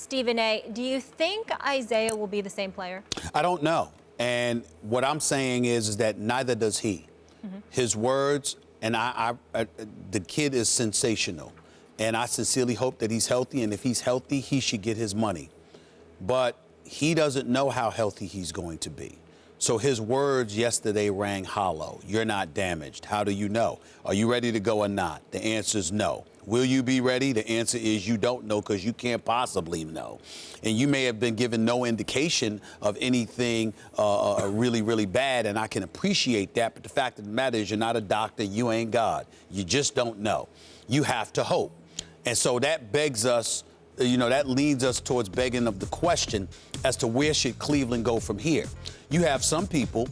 Stephen A., do you think Isaiah will be the same player? I don't know. And what I'm saying is that neither does he. His words, and the kid is sensational. And I sincerely hope that he's healthy. And if he's healthy, he should get his money. But he doesn't know how healthy he's going to be. So his words yesterday rang hollow. You're not damaged. How do you know? Are you ready to go or not? The answer is no. Will you be ready? The answer is you don't know because you can't possibly know. And you may have been given no indication of anything really, really bad, and I can appreciate that. But the fact of the matter is you're not a doctor. You ain't God. You just don't know. You have to hope. And so that begs us, that leads us towards begging of the question as to where should Cleveland go from here. You have some people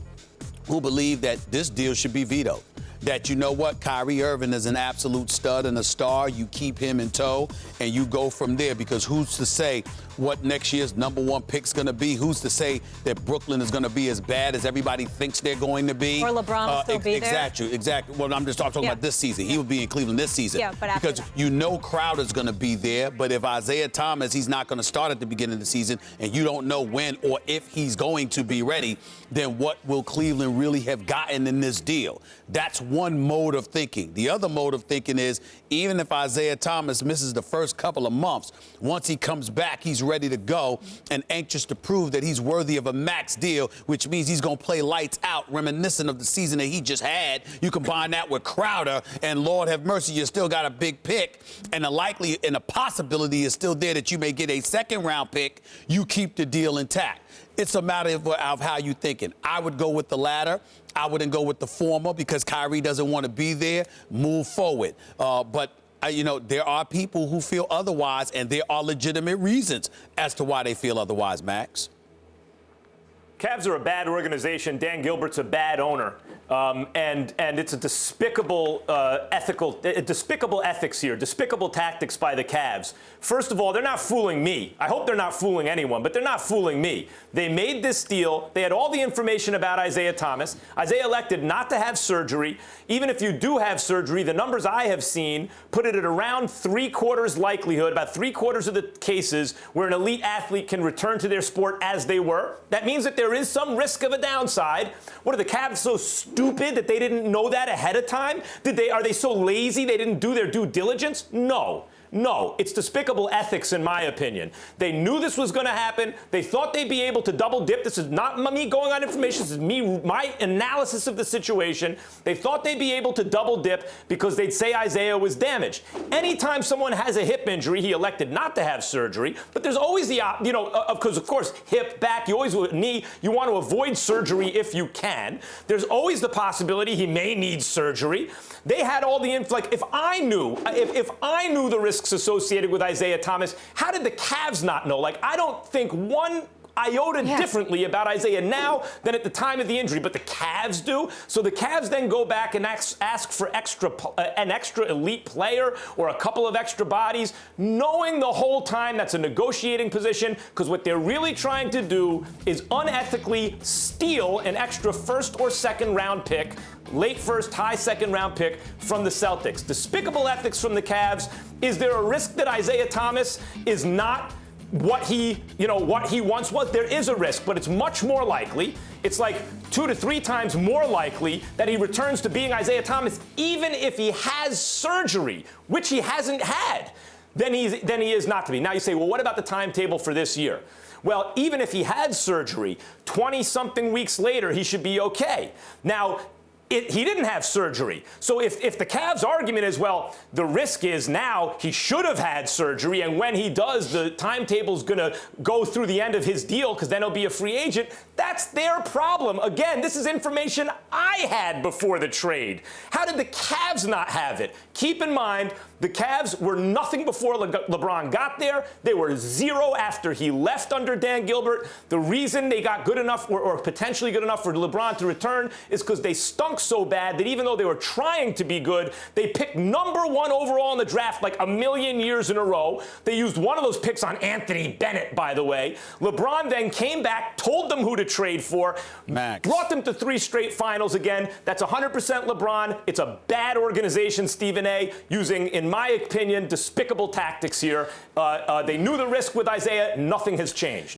who believe that this deal should be vetoed. That, you know what, Kyrie Irving is an absolute stud and a star. You keep him in tow and you go from there, because who's to say what next year's #1 pick's going to be? Who's to say that Brooklyn is going to be as bad as everybody thinks they're going to be? Or LeBron will still be there? Exactly. Well, I'm just talking about this season. He will be in Cleveland this season. Yeah, but after because Crowder's going to be there. But if Isaiah Thomas, he's not going to start at the beginning of the season, and you don't know when or if he's going to be ready, then what will Cleveland really have gotten in this deal? That's one mode of thinking. The other mode of thinking is, even if Isaiah Thomas misses the first couple of months, once he comes back, he's ready to go and anxious to prove that he's worthy of a max deal, which means he's going to play lights out, reminiscent of the season that he just had. You combine that with Crowder, and Lord have mercy, you still got a big pick, and the possibility is still there that you may get a second-round pick. You keep the deal intact. It's a matter of how you're thinking. I would go with the latter. I wouldn't go with the former because Kyrie doesn't want to be there. Move forward. But there are people who feel otherwise, and there are legitimate reasons as to why they feel otherwise, Max. Cavs are a bad organization. Dan Gilbert's a bad owner. And it's a despicable despicable ethics here, despicable tactics by the Cavs. First of all, they're not fooling me. I hope they're not fooling anyone, but they're not fooling me. They made this deal. They had all the information about Isaiah Thomas. Isaiah elected not to have surgery. Even if you do have surgery, the numbers I have seen put it at around 3/4 likelihood, about 3/4 of the cases where an elite athlete can return to their sport as they were. That means that there is some risk of a downside. What are the Cavs so stupid that they didn't know that ahead of time? Are they so lazy they didn't do their due diligence? No, it's despicable ethics, in my opinion. They knew this was going to happen. They thought they'd be able to double dip. This is not me going on information. This is my analysis of the situation. They thought they'd be able to double dip because they'd say Isaiah was damaged. Anytime someone has a hip injury, he elected not to have surgery. But there's always because of course, hip, back, you always knee. You want to avoid surgery if you can. There's always the possibility he may need surgery. They had all the if I knew the risks associated with Isaiah Thomas, how did the Cavs not know? I don't think one iota differently about Isaiah now than at the time of the injury, but the Cavs do. So the Cavs then go back and ask for an extra elite player or a couple of extra bodies, knowing the whole time that's a negotiating position, because what they're really trying to do is unethically steal an extra first or second round pick, late first, high second round pick from the Celtics. Despicable ethics from the Cavs. Is there a risk that Isaiah Thomas is not what he once was? There is a risk, but it's much more likely. It's 2 to 3 times more likely that he returns to being Isaiah Thomas, even if he has surgery, which he hasn't had, than he is not to be. Now you say, well, what about the timetable for this year? Well, even if he had surgery, 20-something weeks later, he should be okay. Now, he didn't have surgery. So if the Cavs' argument is, well, the risk is now he should have had surgery, and when he does, the timetable's going to go through the end of his deal because then he'll be a free agent, that's their problem. Again, this is information I had before the trade. How did the Cavs not have it? Keep in mind, the Cavs were nothing before LeBron got there. They were 0 after he left under Dan Gilbert. The reason they got good enough or potentially good enough for LeBron to return is because they stunk so bad that even though they were trying to be good, they picked #1 overall in the draft a million years in a row. They used one of those picks on Anthony Bennett, by the way. LeBron then came back, told them who to trade for, brought them to 3 straight finals again. That's 100% LeBron. It's a bad organization, Stephen A., using, in my opinion, despicable tactics here. They knew the risk with Isaiah. Nothing has changed.